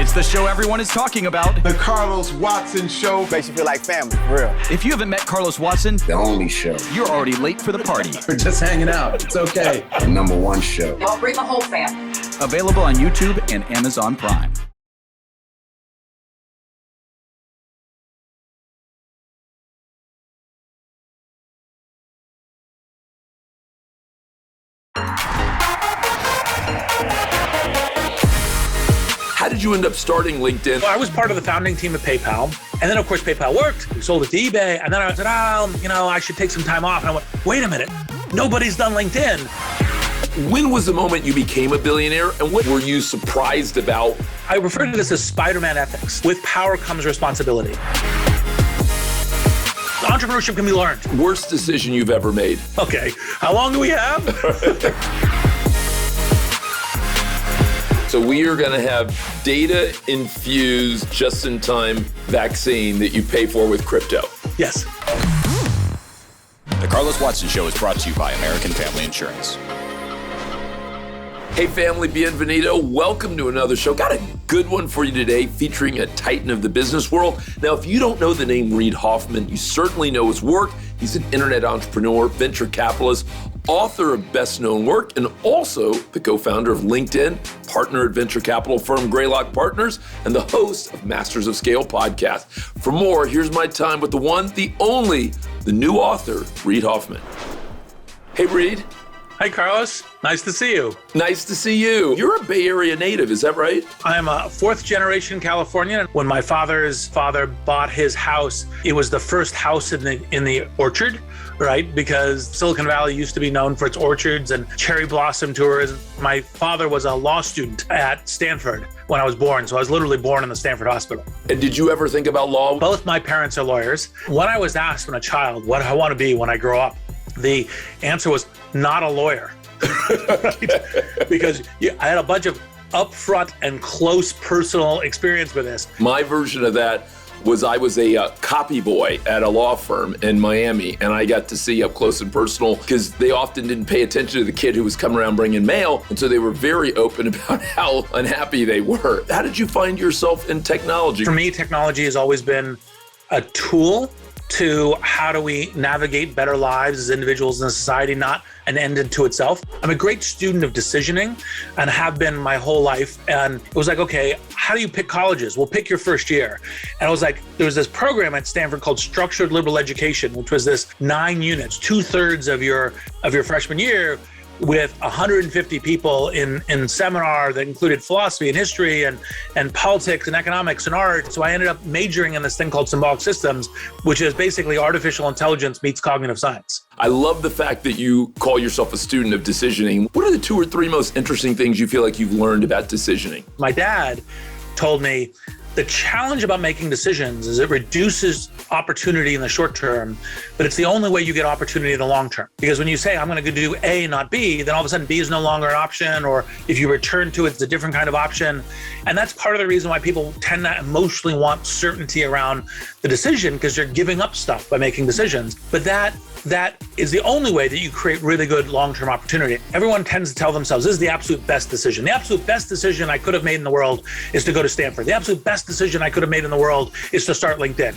It's the show everyone is talking about. The Carlos Watson Show. Makes you feel like family, for real. If you haven't met Carlos Watson, The only show. you're already late for the party. We're just hanging out. It's okay. The number one show. I'll bring the whole family. Available on YouTube and Amazon Prime. How did you end up starting LinkedIn? Well, I was part of the founding team of PayPal. And then, of course, PayPal worked. We sold it to eBay. And then I said, I should take some time off. And I went, wait a minute. Nobody's done LinkedIn. When was the moment you became a billionaire, and what were you surprised about? I refer to this as Spider-Man ethics. With power comes responsibility. Entrepreneurship can be learned. Worst decision you've ever made? Okay, how long do we have? So we are going to have data-infused, just-in-time vaccine that you pay for with crypto. Yes. The Carlos Watson Show is brought to you by American Family Insurance. Hey family, bienvenido. Welcome to another show. Got a good one for you today featuring a titan of the business world. Now, if you don't know the name Reid Hoffman, you certainly know his work. He's an internet entrepreneur, venture capitalist, author of best-known work, and also the co-founder of LinkedIn, partner at venture capital firm Greylock Partners, and the host of Masters of Scale podcast. For more, here's my time with the one, the only, the new author, Reid Hoffman. Hey, Reid. Hi, Carlos. Nice to see you. Nice to see you. You're a Bay Area native, is that right? I'm a fourth generation Californian. When my father's father bought his house, it was the first house in the orchard, right? Because Silicon Valley used to be known for its orchards and cherry blossom tours. My father was a law student at Stanford when I was born. So I was literally born in the Stanford Hospital. And did you ever think about law? Both my parents are lawyers. When I was asked when a child, what do I want to be when I grow up? The answer was not a lawyer, right? Because I had a bunch of upfront and close personal experience with this. My version of that was I was a copy boy at a law firm in Miami, and I got to see up close and personal because they often didn't pay attention to the kid who was coming around bringing mail, and so they were very open about how unhappy they were. How did you find yourself in technology? For me, technology has always been a tool to how do we navigate better lives as individuals in society, not an end unto itself. I'm a great student of decisioning and have been my whole life. And it was like, okay, how do you pick colleges? Well, pick your first year. And I was like, there was this program at Stanford called Structured Liberal Education, which was this 9 units, 2/3 of your freshman year, with 150 people in seminar that included philosophy and history and politics and economics and art. So I ended up majoring in this thing called symbolic systems, which is basically artificial intelligence meets cognitive science. I love the fact that you call yourself a student of decisioning. What are the 2 or 3 most interesting things you feel like you've learned about decisioning? My dad told me the challenge about making decisions is it reduces opportunity in the short term, but it's the only way you get opportunity in the long term. Because when you say, I'm going to do A, not B, then all of a sudden B is no longer an option, or if you return to it, it's a different kind of option. And that's part of the reason why people tend to emotionally want certainty around the decision, because you're giving up stuff by making decisions. But that is the only way that you create really good long-term opportunity. Everyone tends to tell themselves, this is the absolute best decision. The absolute best decision I could have made in the world is to go to Stanford. The absolute best decision I could have made in the world is to start LinkedIn.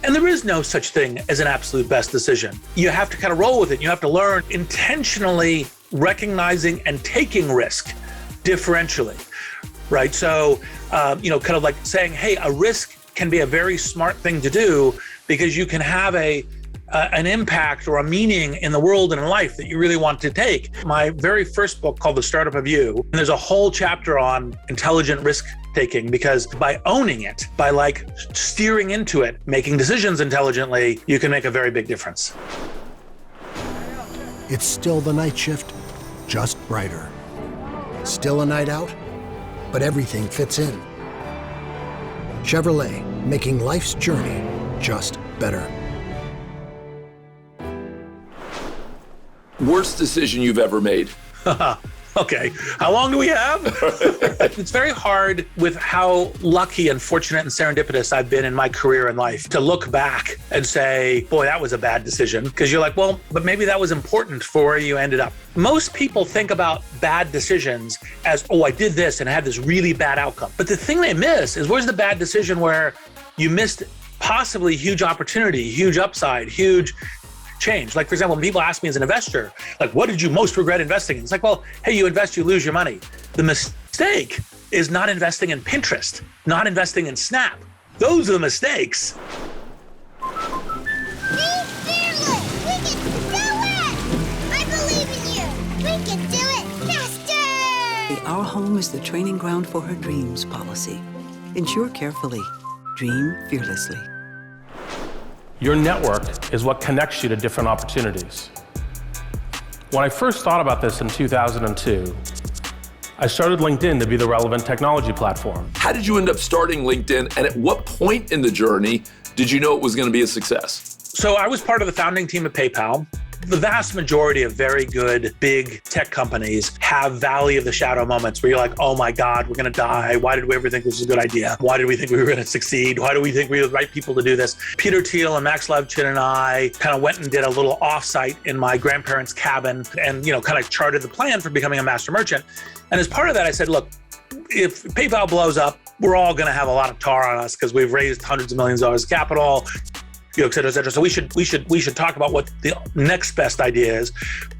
And there is no such thing as an absolute best decision. You have to kind of roll with it. You have to learn intentionally recognizing and taking risk differentially, right? So, kind of like saying, hey, a risk can be a very smart thing to do because you can have an impact or a meaning in the world and in life that you really want to take. My very first book called The Startup of You, and there's a whole chapter on intelligent risk taking, because by owning it, by like steering into it, making decisions intelligently, you can make a very big difference. It's still the night shift, just brighter. Still a night out, but everything fits in. Chevrolet, making life's journey just better. Worst decision you've ever made? Okay, how long do we have? It's very hard with how lucky and fortunate and serendipitous I've been in my career and life to look back and say, boy, that was a bad decision. Because you're like, well, but maybe that was important for where you ended up. Most people think about bad decisions as, oh, I did this and I had this really bad outcome. But the thing they miss is, where's the bad decision where you missed possibly huge opportunity, huge upside, huge change? Like, for example, when people ask me as an investor, like, what did you most regret investing in? It's like, well, hey, you invest, you lose your money. The mistake is not investing in Pinterest, not investing in Snap. Those are the mistakes. Be fearless! We can do it! I believe in you! We can do it faster! The Our Home is the training ground for her dreams policy. Insure carefully. Dream fearlessly. Your network is what connects you to different opportunities. When I first thought about this in 2002, I started LinkedIn to be the relevant technology platform. How did you end up starting LinkedIn, and at what point in the journey did you know it was going to be a success? So I was part of the founding team at PayPal. The vast majority of very good, big tech companies have valley of the shadow moments where you're like, oh my God, we're going to die. Why did we ever think this was a good idea? Why did we think we were going to succeed? Why do we think we were the right people to do this? Peter Thiel and Max Levchin and I kind of went and did a little offsite in my grandparents' cabin and, kind of charted the plan for becoming a master merchant. And as part of that, I said, look, if PayPal blows up, we're all going to have a lot of tar on us because we've raised hundreds of millions of dollars of capital, et cetera, et cetera. So we should talk about what the next best idea is.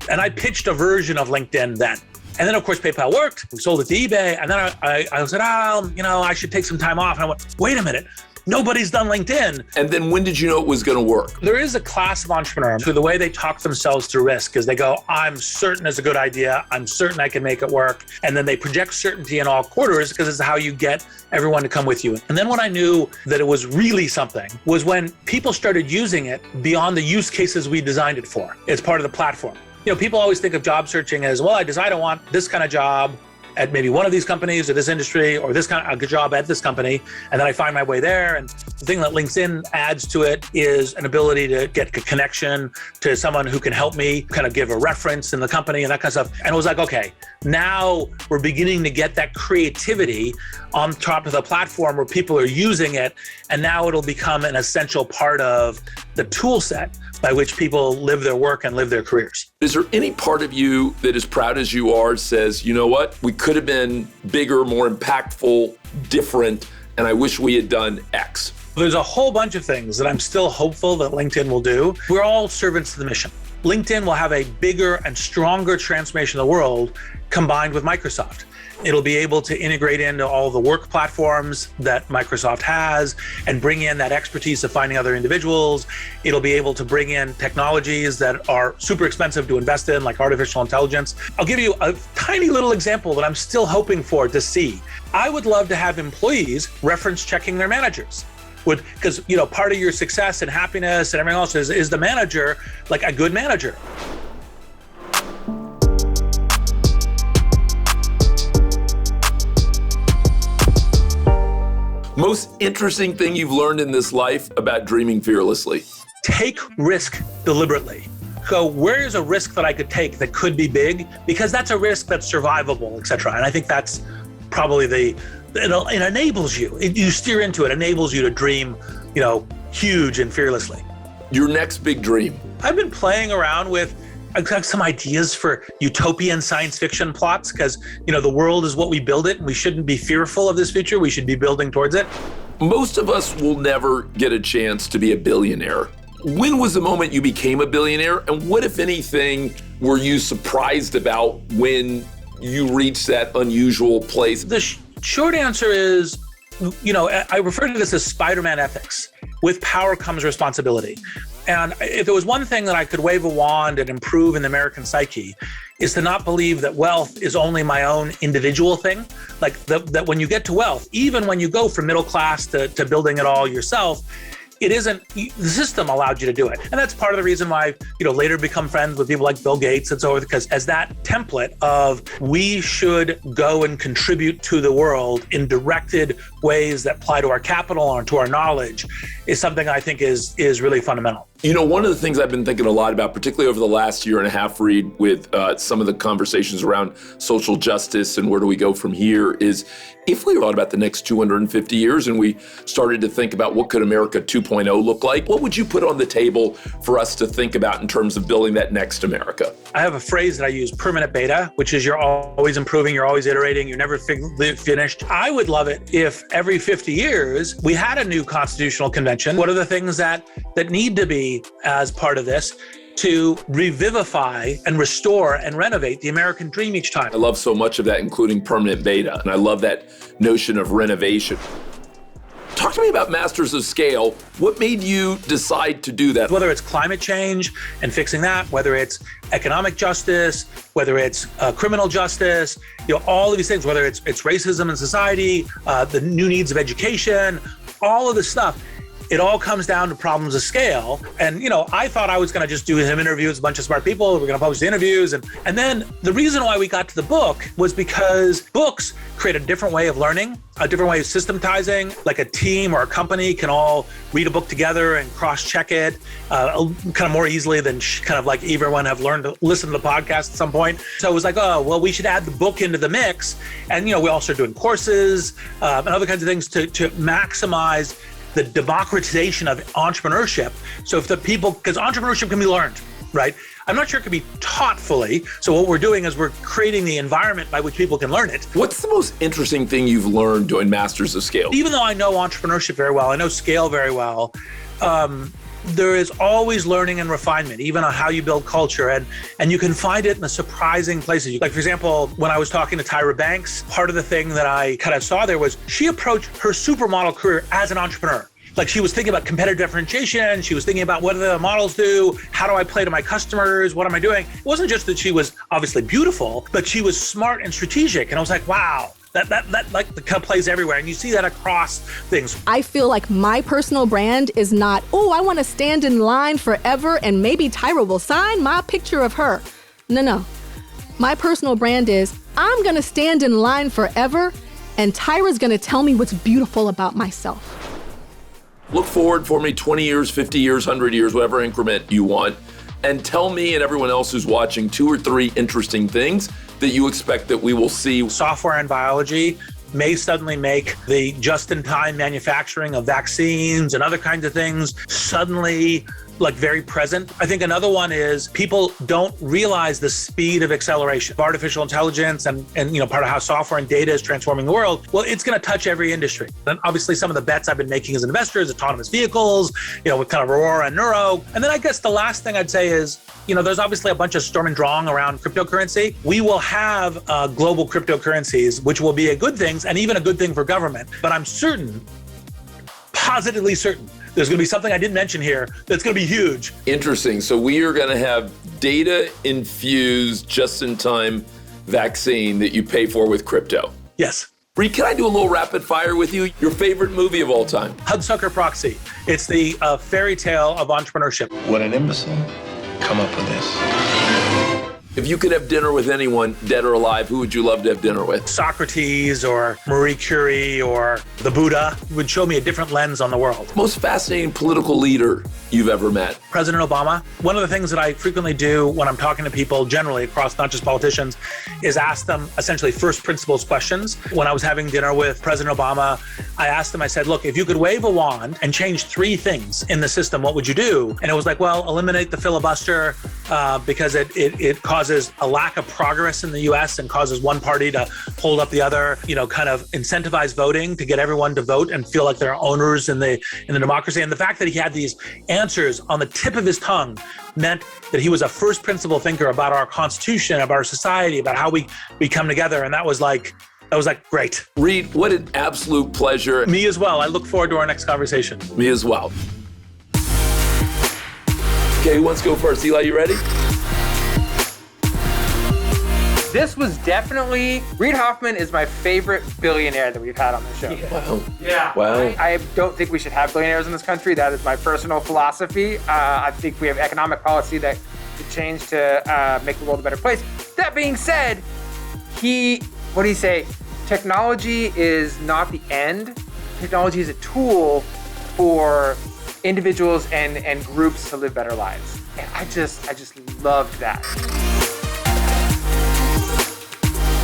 And I pitched a version of LinkedIn then. And then, of course, PayPal worked. We sold it to eBay. And then I said, I should take some time off. And I went, wait a minute. Nobody's done LinkedIn. And then when did you know it was going to work? There is a class of entrepreneurs who the way they talk themselves through risk is they go, I'm certain it's a good idea. I'm certain I can make it work. And then they project certainty in all quarters because it's how you get everyone to come with you. And then when I knew that it was really something was when people started using it beyond the use cases we designed it for. It's part of the platform. People always think of job searching as, well, I decide I want this kind of job at maybe one of these companies or this industry or this kind of a good job at this company. And then I find my way there. And the thing that LinkedIn adds to it is an ability to get a connection to someone who can help me kind of give a reference in the company and that kind of stuff. And it was like, okay, now we're beginning to get that creativity on top of the platform where people are using it. And now it'll become an essential part of the tool set by which people live their work and live their careers. Is there any part of you that, as proud as you are, says, you know what, we could have been bigger, more impactful, different, and I wish we had done X? There's a whole bunch of things that I'm still hopeful that LinkedIn will do. We're all servants to the mission. LinkedIn will have a bigger and stronger transformation of the world combined with Microsoft. It'll be able to integrate into all the work platforms that Microsoft has and bring in that expertise of finding other individuals. It'll be able to bring in technologies that are super expensive to invest in, like artificial intelligence. I'll give you a tiny little example that I'm still hoping for to see. I would love to have employees reference checking their managers. Because part of your success and happiness and everything else is the manager, like a good manager. Most interesting thing you've learned in this life about dreaming fearlessly? Take risk deliberately. So where is a risk that I could take that could be big? Because that's a risk that's survivable, et cetera. And I think that's probably it enables you. You steer into it, enables you to dream, huge and fearlessly. Your next big dream? I've been playing around with I've got some ideas for utopian science fiction plots because, the world is what we build it and we shouldn't be fearful of this future. We should be building towards it. Most of us will never get a chance to be a billionaire. When was the moment you became a billionaire? And what, if anything, were you surprised about when you reached that unusual place? The short answer is, I refer to this as Spider-Man ethics. With power comes responsibility. And if there was one thing that I could wave a wand and improve in the American psyche, is to not believe that wealth is only my own individual thing. Like that when you get to wealth, even when you go from middle class to building it all yourself, it isn't, the system allowed you to do it. And that's part of the reason why, later become friends with people like Bill Gates and so forth, because as that template of we should go and contribute to the world in directed ways that apply to our capital or to our knowledge is something I think is really fundamental. You know, one of the things I've been thinking a lot about, particularly over the last year and a half, Reid, with some of the conversations around social justice and where do we go from here, is if we thought about the next 250 years and we started to think about what could America 2.0 look like, what would you put on the table for us to think about in terms of building that next America? I have a phrase that I use, permanent beta, which is you're always improving, you're always iterating, you're never finished. I would love it if every 50 years we had a new constitutional convention. What are the things that need to be as part of this to revivify and restore and renovate the American dream each time? I love so much of that, including permanent beta. And I love that notion of renovation. Talk to me about Masters of Scale. What made you decide to do that? Whether it's climate change and fixing that, whether it's economic justice, whether it's criminal justice, all of these things, whether it's racism in society, the new needs of education, all of this stuff. It all comes down to problems of scale. And, I thought I was going to just do him interviews with a bunch of smart people. We're going to publish the interviews. And then the reason why we got to the book was because books create a different way of learning, a different way of systematizing. Like a team or a company can all read a book together and cross-check it kind of more easily than kind of like everyone have learned to listen to the podcast at some point. So it was like, oh, well, we should add the book into the mix. And, we also are doing courses and other kinds of things to maximize the democratization of entrepreneurship. So if the people, because entrepreneurship can be learned, right? I'm not sure it can be taught fully. So what we're doing is we're creating the environment by which people can learn it. What's the most interesting thing you've learned doing Masters of Scale? Even though I know entrepreneurship very well, I know scale very well, there is always learning and refinement, even on how you build culture. And you can find it in the surprising places. Like, for example, when I was talking to Tyra Banks, part of the thing that I kind of saw there was she approached her supermodel career as an entrepreneur. Like, she was thinking about competitive differentiation. She was thinking about what do the models do? How do I play to my customers? What am I doing? It wasn't just that she was obviously beautiful, but she was smart and strategic. And I was like, wow. That like the kind of plays everywhere. And you see that across things. I feel like my personal brand is not, oh, I want to stand in line forever and maybe Tyra will sign my picture of her. No. My personal brand is, I'm going to stand in line forever and Tyra's going to tell me what's beautiful about myself. Look forward for me 20 years, 50 years, 100 years, whatever increment you want, and tell me and everyone else who's watching 2 or 3 interesting things that you expect that we will see. Software and biology may suddenly make the just-in-time manufacturing of vaccines and other kinds of things suddenly very present. I think another one is people don't realize the speed of acceleration of artificial intelligence and part of how software and data is transforming the world. Well, it's going to touch every industry. And obviously some of the bets I've been making as an investor is autonomous vehicles, with kind of Aurora and Neuro. And then I guess the last thing I'd say is, there's obviously a bunch of storm and drang around cryptocurrency. We will have global cryptocurrencies, which will be a good thing and even a good thing for government. But I'm positively certain, there's going to be something I didn't mention here that's going to be huge. Interesting. So we are going to have data-infused, just-in-time vaccine that you pay for with crypto. Yes. Reid, can I do a little rapid fire with you? Your favorite movie of all time? Hudsucker Proxy. It's the fairy tale of entrepreneurship. What an imbecile. Come up with this. If you could have dinner with anyone, dead or alive, who would you love to have dinner with? Socrates or Marie Curie or the Buddha would show me a different lens on the world. Most fascinating political leader you've ever met? President Obama. One of the things that I frequently do when I'm talking to people generally across not just politicians is ask them essentially first principles questions. When I was having dinner with President Obama, I asked him, I said, look, if you could wave a wand and change 3 things in the system, what would you do? And it was like, well, eliminate the filibuster because it causes a lack of progress in the US and causes one party to hold up the other, kind of incentivize voting to get everyone to vote and feel like they're owners in the democracy. And the fact that he had these answers on the tip of his tongue meant that he was a first principle thinker about our Constitution, about our society, about how we come together. And that was like great. Reid, what an absolute pleasure. Me as well. I look forward to our next conversation. Me as well. Okay, who wants to go first? Eli, you ready? This was definitely, Reid Hoffman is my favorite billionaire that we've had on the show. Wow. Yeah. Wow. I don't think we should have billionaires in this country. That is my personal philosophy. I think we have economic policy that could change to make the world a better place. That being said, what do you say? Technology is not the end. Technology is a tool for individuals and groups to live better lives. And I just loved that.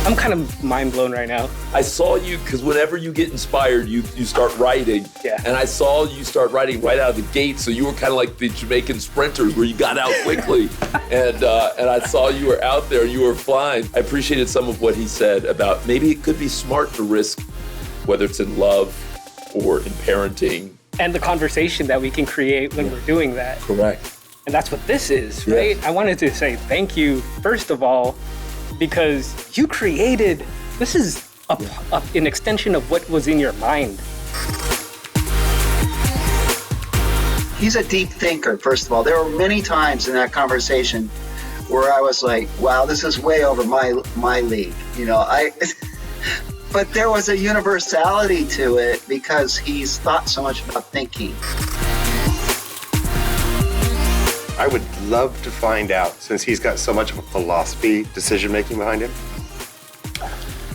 I'm kind of mind blown right now. I saw you, because whenever you get inspired, you start writing. Yeah. And I saw you start writing right out of the gate. So you were kind of like the Jamaican sprinters where you got out quickly. and I saw you were out there, you were flying. I appreciated some of what he said about maybe it could be smart to risk, whether it's in love or in parenting. And the conversation that we can create when we're doing that. Correct. And that's what this is, right? Yes. I wanted to say thank you, first of all, because you created, this is an extension of what was in your mind. He's a deep thinker, first of all. There were many times in that conversation where I was like, wow, this is way over my league. You know, but there was a universality to it because he's thought so much about thinking. I would love to find out, since he's got so much of a philosophy, decision-making behind him,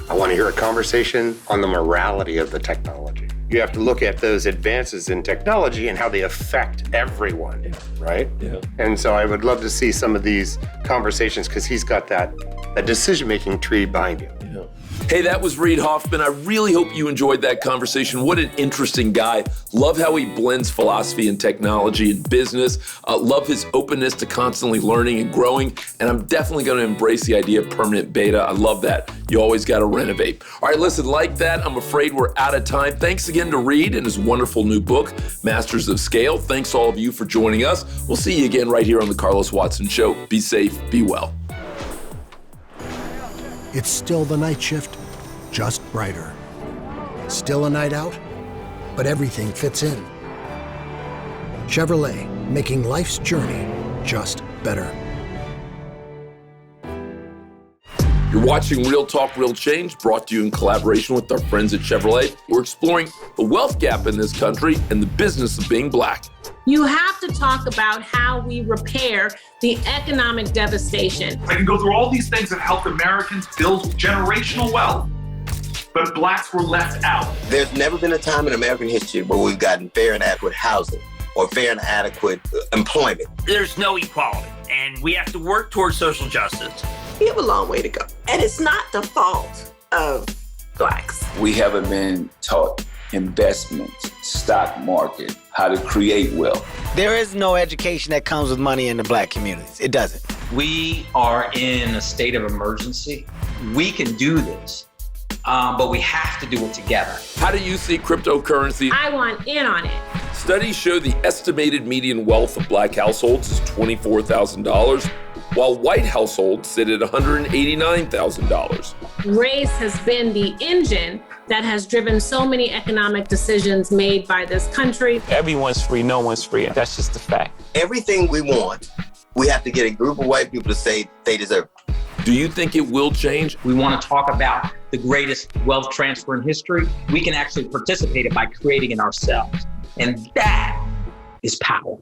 I want to hear a conversation on the morality of the technology. You have to look at those advances in technology and how they affect everyone, right? Yeah. And so I would love to see some of these conversations because he's got that decision-making tree behind him. Yeah. Hey, that was Reid Hoffman. I really hope you enjoyed that conversation. What an interesting guy. Love how he blends philosophy and technology and business. Love his openness to constantly learning and growing. And I'm definitely going to embrace the idea of permanent beta. I love that. You always got to renovate. All right, listen, like that, I'm afraid we're out of time. Thanks again to Reid and his wonderful new book, Masters of Scale. Thanks all of you for joining us. We'll see you again right here on The Carlos Watson Show. Be safe, be well. It's still the night shift, just brighter. Still a night out, but everything fits in. Chevrolet, making life's journey just better. You're watching Real Talk, Real Change, brought to you in collaboration with our friends at Chevrolet. We're exploring the wealth gap in this country and the business of being black. You have to talk about how we repair the economic devastation. I can go through all these things that helped Americans build generational wealth, but blacks were left out. There's never been a time in American history where we've gotten fair and adequate housing or fair and adequate employment. There's no equality, and we have to work towards social justice. We have a long way to go, and it's not the fault of blacks. We haven't been taught investments, stock market, how to create wealth. There is no education that comes with money in the black communities. It doesn't. We are in a state of emergency. We can do this, but we have to do it together. How do you see cryptocurrency? I want in on it. Studies show the estimated median wealth of black households is $24,000, while white households sit at $189,000. Race has been the engine that has driven so many economic decisions made by this country. Everyone's free, no one's free. That's just a fact. Everything we want, we have to get a group of white people to say they deserve it. Do you think it will change? We want to talk about the greatest wealth transfer in history. We can actually participate it by creating it ourselves. And that is power.